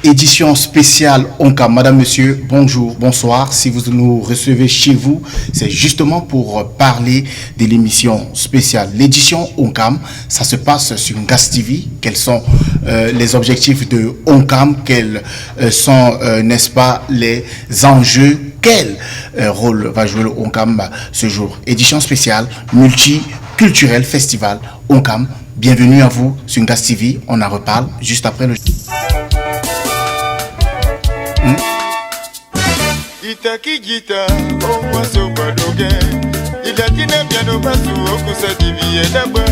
édition spéciale ONCAM. Madame, monsieur, bonjour, bonsoir. Si vous nous recevez chez vous, c'est justement pour parler de l'émission spéciale. L'édition ONCAM, ça se passe sur Gas TV. Quels sont les objectifs de ONCAM? Quels sont, n'est-ce pas, les enjeux? Quel rôle va jouer le ONCAM ce jour? Édition spéciale, multiculturel, festival ONCAM. Bienvenue à vous sur Gas TV. On en reparle juste après le... Itaki gita, o waso badoge. Ilatine piano basu okusa diviye daba.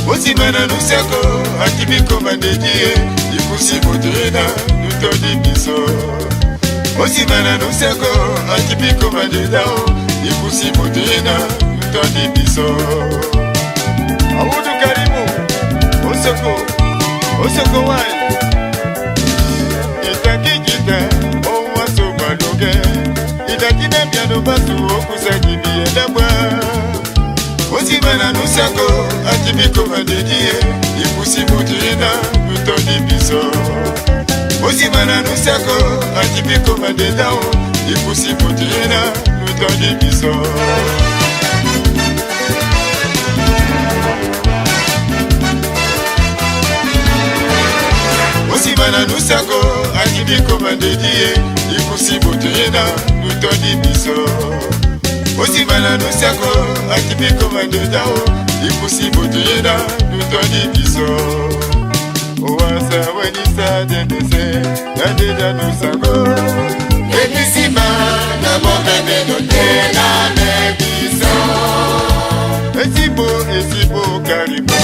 Osimana nuseko, akibiko bandejie. Ikusi motrina, nutodi biso. Osimana nuseko, akibiko bandedao. Ikusi motrina, nutodi biso. Awudu karimu, osoko wai. Itaki gita, itakina piano basu okusa dibiye daba. Osimana nusako akibiko bandedie. Ikusi mutrina nutodi biso. Osimana nusako akibiko bandedao. Ikusi mutrina nutodi biso. Osimana nusako akibiko bandedie. Ikusi motrina nutodi biso. Osimana nusako akibiko bandedao. Ikusi motrina nutodi biso. Owasa wenisa dendese nadeja nusako. Ebisima na bombe notena nebiso. Esibo karibu.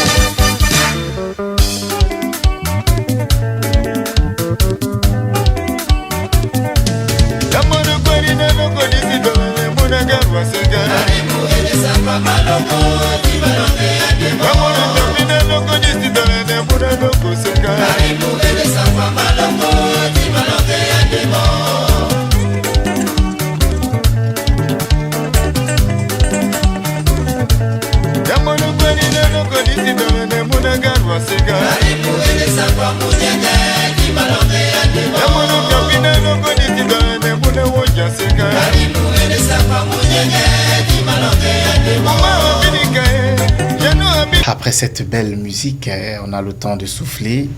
Après cette belle musique, on a le temps de souffler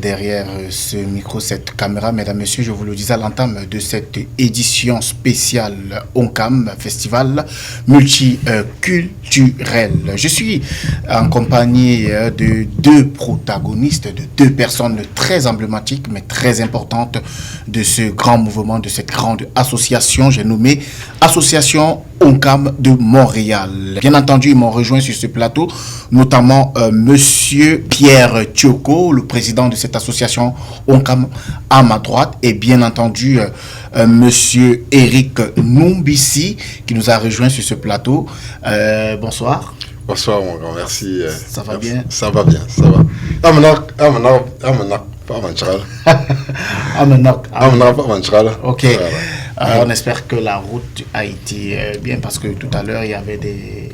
derrière ce micro, cette caméra. Mesdames, Messieurs, je vous le disais à l'entame de cette édition spéciale ONCAM, festival multiculturel. Je suis en compagnie de deux protagonistes, de deux personnes très emblématiques, mais très importantes de ce grand mouvement, de cette grande association. J'ai nommé Association ONCAM de Montréal. Bien entendu, ils m'ont rejoint sur ce plateau, notamment Monsieur Pierre Tchoko, le président de cette association ONCAM à ma droite, et bien entendu Monsieur Eric Numbisi qui nous a rejoint sur ce plateau. Bonsoir. Bonsoir mon grand, merci. Ça va bien? Ça va bien, ça va. Ok. On espère que la route a été bien parce que tout à l'heure il y avait des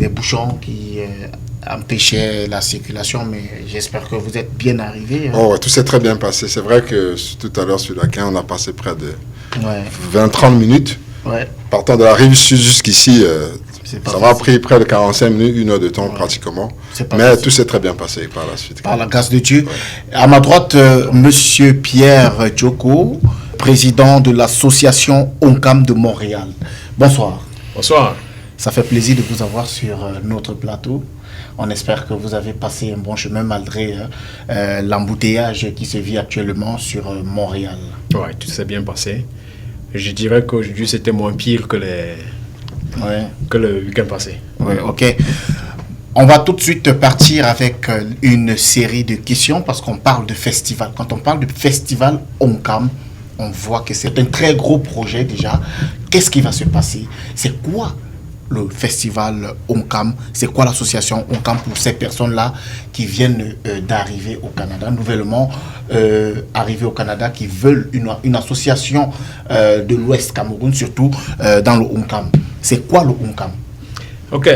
bouchons qui empêchaient la circulation, mais j'espère que vous êtes bien arrivés. Oh, ouais, tout s'est très bien passé. C'est vrai que tout à l'heure sur la quai, on a passé près de 20-30 minutes. Ouais. Partant de la rive sud jusqu'ici, ça m'a pris près de 45 minutes, 1 heure de temps pratiquement. Mais tout s'est très bien passé par la suite. Par la grâce de Dieu. Ouais. À ma droite, Monsieur Pierre Tchoko, président de l'association ONCAM de Montréal. Bonsoir. Bonsoir. Ça fait plaisir de vous avoir sur notre plateau. On espère que vous avez passé un bon chemin malgré l'embouteillage qui se vit actuellement sur Montréal. Oui, tout s'est bien passé. Je dirais qu'aujourd'hui, c'était moins pire que le week-end passé. Oui, ok. On va tout de suite partir avec une série de questions parce qu'on parle de festival. Quand on parle de festival ONCAM, on voit que c'est un très gros projet déjà. Qu'est-ce qui va se passer? C'est quoi le festival ONCAM? C'est quoi l'association ONCAM pour ces personnes-là qui viennent d'arriver au Canada, nouvellement arrivées au Canada, qui veulent une association de l'Ouest Cameroun, surtout dans le ONCAM? C'est quoi le ONCAM? Ok,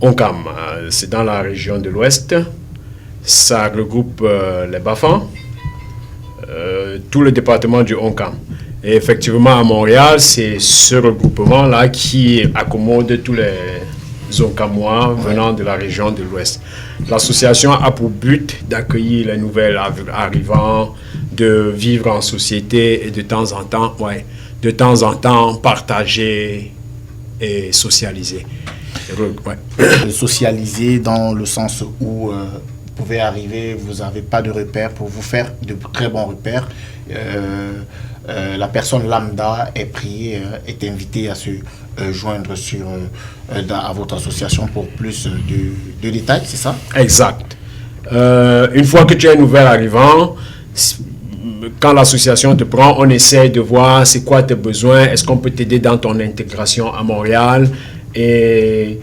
ONCAM, c'est dans la région de l'Ouest. Ça regroupe les Bafans, tout le département du Oncam. Et effectivement, à Montréal, c'est ce regroupement-là qui accommode tous les Oncamois venant de la région de l'Ouest. L'association a pour but d'accueillir les nouvelles arrivants, de vivre en société et de temps en temps, partager et socialiser. Socialiser dans le sens où vous pouvez arriver, vous n'avez pas de repères pour vous faire de très bons repères. La personne lambda est priée, est invitée à se joindre à votre association pour plus de détails, c'est ça? Exact. Une fois que tu es un nouvel arrivant, quand l'association te prend, on essaie de voir c'est quoi tes besoins, est-ce qu'on peut t'aider dans ton intégration à Montréal, et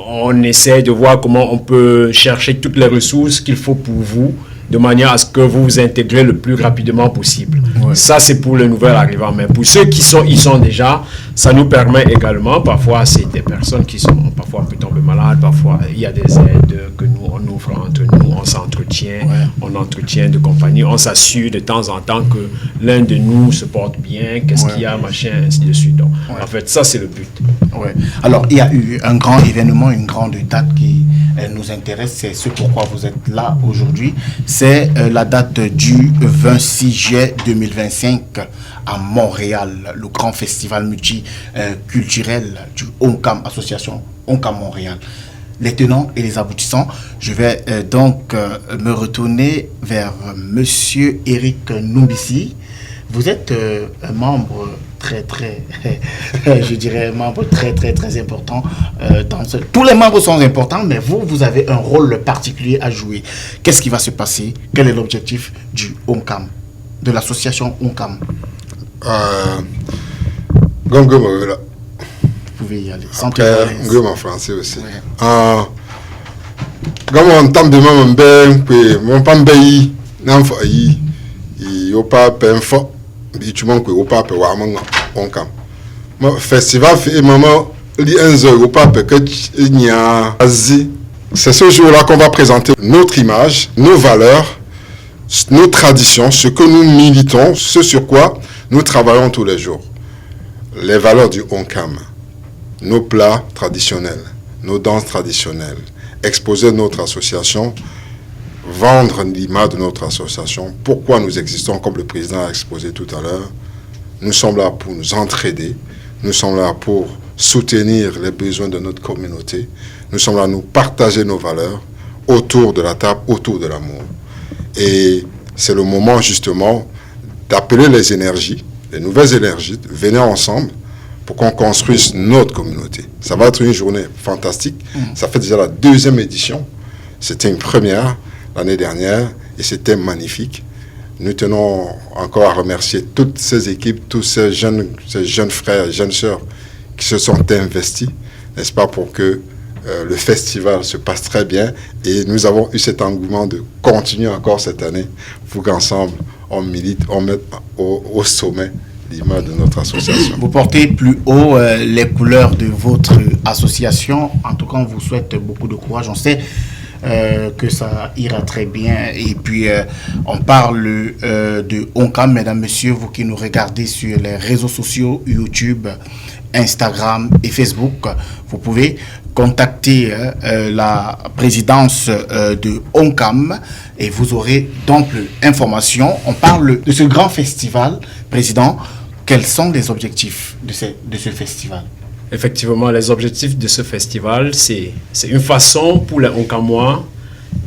on essaie de voir comment on peut chercher toutes les ressources qu'il faut pour vous, de manière à ce que vous vous intégrez le plus rapidement possible. Ouais. Ça, c'est pour le nouvel arrivant. Mais pour ceux qui y sont déjà, ça nous permet également, parfois, c'est des personnes qui sont parfois un peu tombées malades, parfois il y a des aides que nous, on ouvre entre nous, on s'entretient, on entretient de compagnie, on s'assure de temps en temps que l'un de nous se porte bien, qu'est-ce qu'il y a, machin, ainsi de suite. Donc, en fait, ça, c'est le but. Ouais. Alors, il y a eu un grand événement, une grande date qui nous intéresse, c'est ce pourquoi vous êtes là aujourd'hui. C'est la date du 26 juillet 2025 à Montréal, le grand festival multiculturel du Oncam, association Oncam Montréal. Les tenants et les aboutissants, je vais donc me retourner vers Monsieur Eric Numbisi. Vous êtes un membre je dirais membre très important dans ce... Tous les membres sont importants, mais vous avez un rôle particulier à jouer. Qu'est-ce qui va se passer? Quel est l'objectif du Oncam, de l'association Oncam? Vous pouvez y aller. En français aussi. Comme on tente de même mon pambeyi n'enfoyi il y pas penfo tu manques au pape ou Oncam. Festival fait maman li enzo au pape que il y a Asie. C'est ce jour-là qu'on va présenter notre image, nos valeurs, nos traditions, ce que nous militons, ce sur quoi nous travaillons tous les jours. Les valeurs du Oncam, nos plats traditionnels, nos danses traditionnelles, exposer notre association, vendre l'image de notre association, pourquoi nous existons, comme le président a exposé tout à l'heure. Nous sommes là pour nous entraider, nous sommes là pour soutenir les besoins de notre communauté, nous sommes là pour nous partager nos valeurs autour de la table, autour de l'amour. Et c'est le moment justement d'appeler les énergies, les nouvelles énergies, venez ensemble pour qu'on construise notre communauté. Ça va être une journée fantastique, ça fait déjà la 2e édition, c'était une première l'année dernière et c'était magnifique. Nous tenons encore à remercier toutes ces équipes, tous ces jeunes frères et jeunes sœurs qui se sont investis, n'est-ce pas, pour que le festival se passe très bien. Et nous avons eu cet engouement de continuer encore cette année pour qu'ensemble, on milite, on mette au sommet l'image de notre association. Vous portez plus haut les couleurs de votre association. En tout cas, on vous souhaite beaucoup de courage. On sait que ça ira très bien. Et puis, on parle de Oncam, mesdames, messieurs, vous qui nous regardez sur les réseaux sociaux, YouTube, Instagram et Facebook, vous pouvez contacter la présidence de Oncam et vous aurez d'amples informations. On parle de ce grand festival. Président, quels sont les objectifs de ce festival? Effectivement, les objectifs de ce festival, c'est une façon pour les Oncamois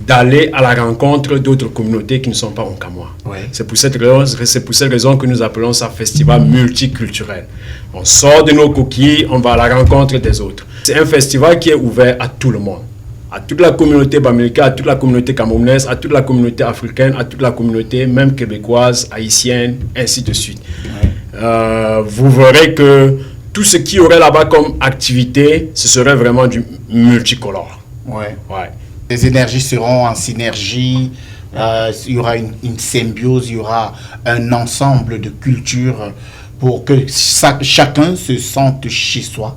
d'aller à la rencontre d'autres communautés qui ne sont pas Oncamois. Ouais. C'est pour cette raison que nous appelons ça festival multiculturel. On sort de nos coquilles, on va à la rencontre des autres. C'est un festival qui est ouvert à tout le monde, à toute la communauté bamileke, à toute la communauté camerounaise, à toute la communauté africaine, à toute la communauté même québécoise, haïtienne, ainsi de suite. Ouais. Vous verrez que tout ce qu'il y aurait là-bas comme activité, ce serait vraiment du multicolore. Ouais. Les énergies seront en synergie, il y aura une symbiose, il y aura un ensemble de cultures pour que chacun se sente chez soi.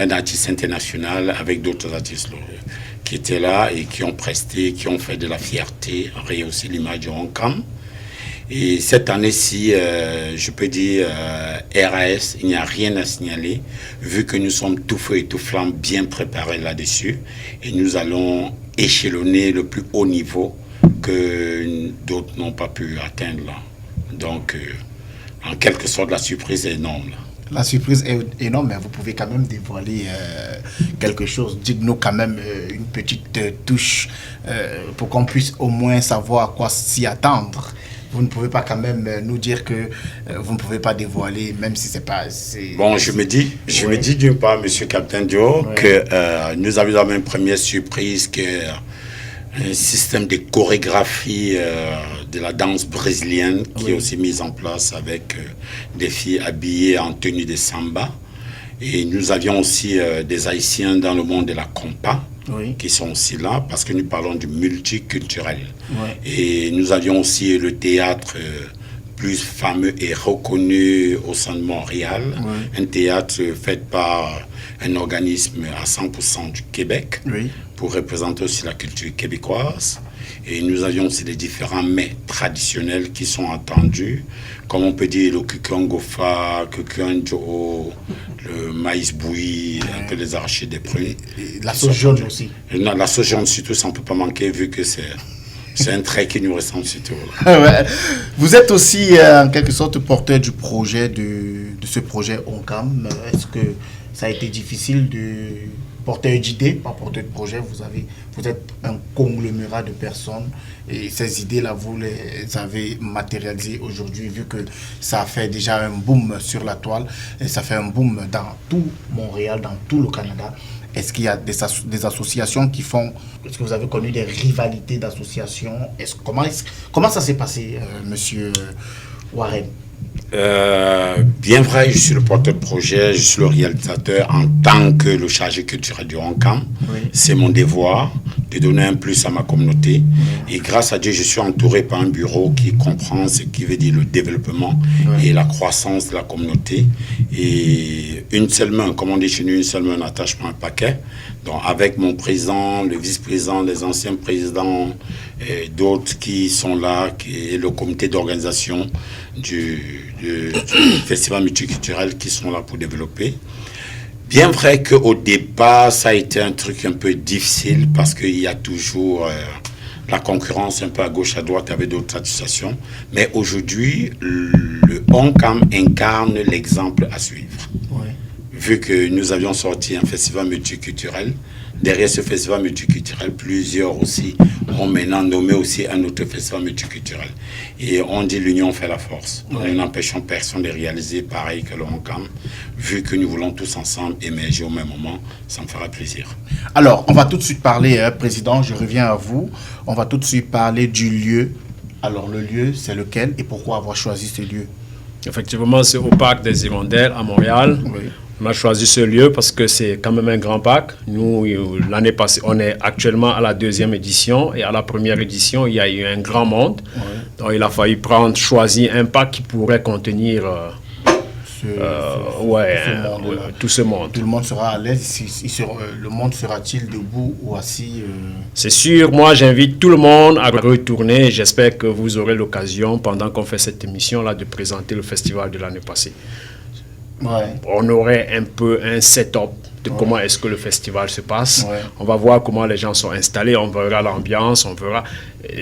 un artiste international avec d'autres artistes qui étaient là et qui ont presté, qui ont fait de la fierté, rehaussé l'image de Honkam. Et cette année-ci, je peux dire, RAS, il n'y a rien à signaler, vu que nous sommes tout feu et tout flamme bien préparés là-dessus. Et nous allons échelonner le plus haut niveau que d'autres n'ont pas pu atteindre là. Donc, en quelque sorte, la surprise est énorme là. La surprise est énorme, mais vous pouvez quand même dévoiler quelque chose. Dites-nous quand même une petite touche pour qu'on puisse au moins savoir à quoi s'y attendre. Vous ne pouvez pas quand même nous dire que vous ne pouvez pas dévoiler, même si c'est pas... Bon, je me dis d'une part, Monsieur Captain Joe, que nous avions la même première surprise que un système de chorégraphie de la danse brésilienne qui est aussi mis en place avec des filles habillées en tenue de samba. Et nous avions aussi des Haïtiens dans le monde de la compa qui sont aussi là parce que nous parlons du multiculturel. Et nous avions aussi le théâtre plus fameux et reconnu au sein de Montréal, un théâtre fait par un organisme à 100% du Québec pour représenter aussi la culture québécoise. Et nous avions aussi les différents mets traditionnels qui sont entendus, comme on peut dire le kukungofa, kukunjo, le maïs bouilli, un peu les arrachés des prunes. La sauce jaune aussi. Non, la sauce jaune surtout, ça ne peut pas manquer vu que c'est un trait qui nous ressemble surtout. Vous êtes aussi en quelque sorte porteur du projet, de ce projet Honkam. Est-ce que ça a été difficile de porteur d'idées, pas porteur de projet? Vous êtes un conglomérat de personnes et ces idées-là, vous les avez matérialisées aujourd'hui, vu que ça a fait déjà un boom sur la toile et ça fait un boom dans tout Montréal, dans tout le Canada. Est-ce qu'il y a des associations qui font... Est-ce que vous avez connu des rivalités d'associations? Comment ça s'est passé, monsieur Warren? Bien vrai, je suis le porteur de projet, je suis le réalisateur en tant que le chargé culturel du Honkam. C'est mon devoir de donner un plus à ma communauté. Et grâce à Dieu, je suis entouré par un bureau qui comprend ce qui veut dire le développement et la croissance de la communauté. Et une seule main, comme on dit chez nous, une seule main n'attache pas un paquet. Donc avec mon président, le vice-président, les anciens présidents et d'autres qui sont là, et le comité d'organisation du festival multiculturel qui sont là pour développer. Bien vrai qu'au départ, ça a été un truc un peu difficile parce qu'il y a toujours la concurrence un peu à gauche, à droite avec d'autres associations. Mais aujourd'hui, le Honkam incarne l'exemple à suivre. Vu que nous avions sorti un festival multiculturel, derrière ce festival multiculturel, plusieurs aussi ont maintenant nommé aussi un autre festival multiculturel. Et on dit l'union fait la force. Nous n'empêchons personne de réaliser pareil que le Honkam. Vu que nous voulons tous ensemble émerger au même moment, ça me fera plaisir. Alors, on va tout de suite parler, Président, je reviens à vous. On va tout de suite parler du lieu. Alors, le lieu, c'est lequel et pourquoi avoir choisi ce lieu? Effectivement, c'est au Parc des Hirondelles à Montréal. On a choisi ce lieu parce que c'est quand même un grand parc. Nous, l'année passée, on est actuellement à la 2e édition et à la première édition, il y a eu un grand monde. Donc, il a fallu choisir un parc qui pourrait contenir tout ce monde. Tout le monde sera à l'aise. Le monde sera-t-il debout ou assis? C'est sûr. Moi, j'invite tout le monde à retourner. J'espère que vous aurez l'occasion, pendant qu'on fait cette émission-là, de présenter le festival de l'année passée. On aurait un peu un setup de comment est-ce que le festival se passe. On va voir comment les gens sont installés, on verra l'ambiance, on verra.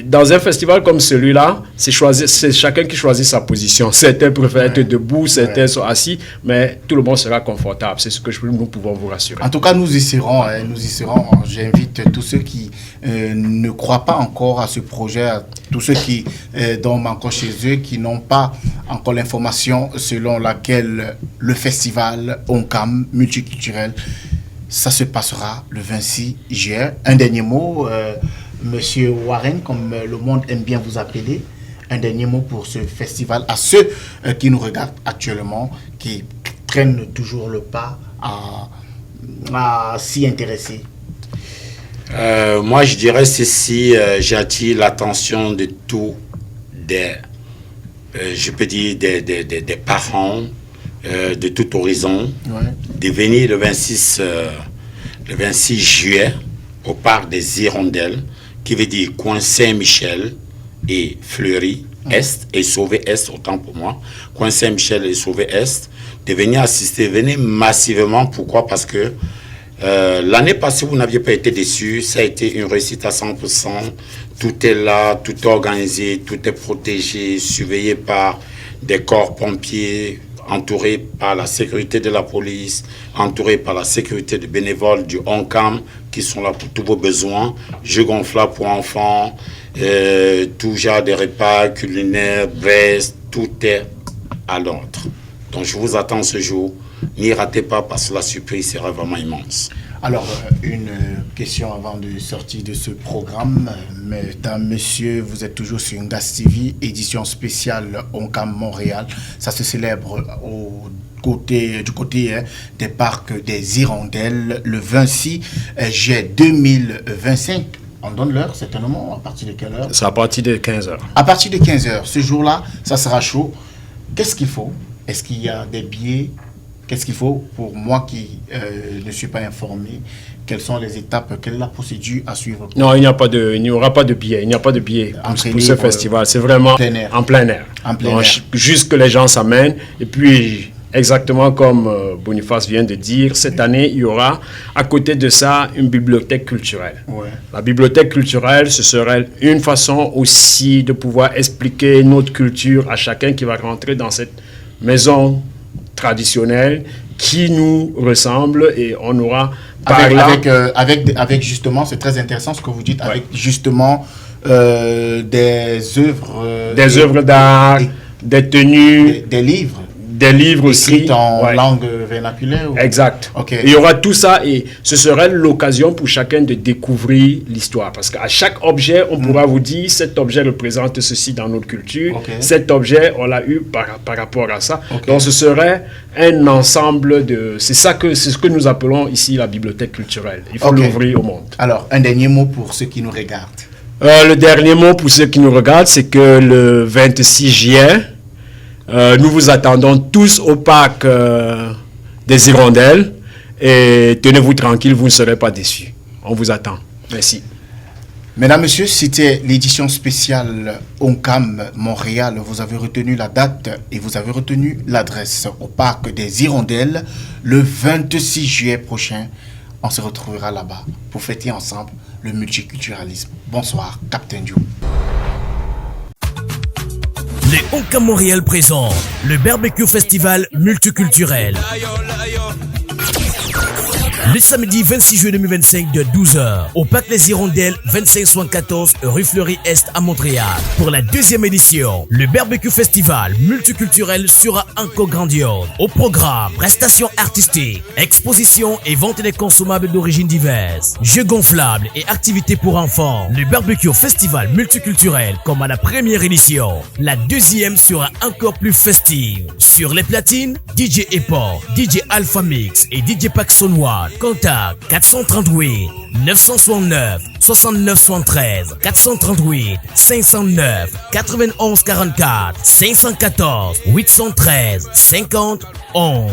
Dans un festival comme celui-là, c'est chacun qui choisit sa position. Certains préfèrent être debout, certains sont assis, mais tout le monde sera confortable. C'est ce que nous pouvons vous rassurer. En tout cas, nous y serons. J'invite tous ceux qui ne croient pas encore à ce projet, tous ceux qui dorment encore chez eux, qui n'ont pas encore l'information selon laquelle le festival Honkam multiculturel, ça se passera le 26 juillet. Un dernier mot, Monsieur Warren, comme le monde aime bien vous appeler, un dernier mot pour ce festival, à ceux qui nous regardent actuellement, qui traînent toujours le pas à s'y intéresser. Moi, je dirais ceci, j'attire l'attention de tous je peux dire des parents, de tout horizon, de venir le 26 juillet au parc des Hirondelles, qui veut dire coin Saint-Michel et Fleury Est, et Sauvé Est, autant pour moi, coin Saint-Michel et Sauvé Est, de venir assister, venez massivement. Pourquoi? Parce que l'année passée, vous n'aviez pas été déçus, ça a été une réussite à 100%, tout est là, tout est organisé, tout est protégé, surveillé par des corps pompiers, entouré par la sécurité de la police, entouré par la sécurité des bénévoles du ONCAM qui sont là pour tous vos besoins, jeux gonflables pour enfants, tout genre de repas culinaires, brest, tout est à l'ordre. Donc je vous attends ce jour, n'y ratez pas parce que la surprise sera vraiment immense. Alors, une question avant de sortir de ce programme. Mesdames, messieurs, vous êtes toujours sur Ngas TV, édition spéciale ONCAM Montréal. Ça se célèbre du côté des parcs des Hirondelles le 26 juillet 2025. On donne l'heure, certainement. À partir de quelle heure? C'est à partir de 15h. À partir de 15h. Ce jour-là, ça sera chaud. Qu'est-ce qu'il faut? Est-ce qu'il y a des billets? Qu'est-ce qu'il faut pour moi qui ne suis pas informé? Quelles sont les étapes? Quelle est la procédure à suivre? Non, il n'y aura pas de billets. Il n'y a pas de billets pour ce festival. C'est vraiment en plein air. Donc, juste que les gens s'amènent. Et puis, exactement comme Boniface vient de dire, cette année, il y aura à côté de ça une bibliothèque culturelle. Ouais. La bibliothèque culturelle, ce serait une façon aussi de pouvoir expliquer notre culture à chacun qui va rentrer dans cette maison traditionnelle qui nous ressemble, et on aura avec justement, c'est très intéressant ce que vous dites, avec justement des œuvres d'art, des tenues, des livres aussi en langue vernaculaire. Exact. Okay. Il y aura tout ça, et ce serait l'occasion pour chacun de découvrir l'histoire, parce qu'à chaque objet on pourra vous dire cet objet représente ceci dans notre culture, cet objet on l'a eu par rapport à ça. Donc ce serait un ensemble de... c'est ce que nous appelons ici la bibliothèque culturelle. Il faut l'ouvrir au monde. Alors, un dernier mot pour ceux qui nous regardent. Le dernier mot pour ceux qui nous regardent, c'est que le 26 juillet, nous vous attendons tous au parc des Hirondelles, et tenez-vous tranquille, vous ne serez pas déçus. On vous attend. Merci. Mesdames, Messieurs, c'était l'édition spéciale ONCAM Montréal. Vous avez retenu la date et vous avez retenu l'adresse au parc des Hirondelles le 26 juillet prochain. On se retrouvera là-bas pour fêter ensemble le multiculturalisme. Bonsoir, Captain Joe. Les ONCAM Montréal présente le Barbecue Festival multiculturel. Le samedi 26 juillet 2025 de 12h au Parc Les Hirondelles, 2574 rue Fleury-Est à Montréal. Pour la deuxième édition, le Barbecue Festival multiculturel sera encore grandiose. Au programme, prestations artistiques, expositions et vente des consommables d'origine diverses, jeux gonflables et activités pour enfants. Le Barbecue Festival multiculturel comme à la première édition. La deuxième sera encore plus festive. Sur les platines, DJ Epor, DJ Alpha Mix et DJ Paxson One. Contact 438 969 69 73 438 509 91 44 514 813 50 11.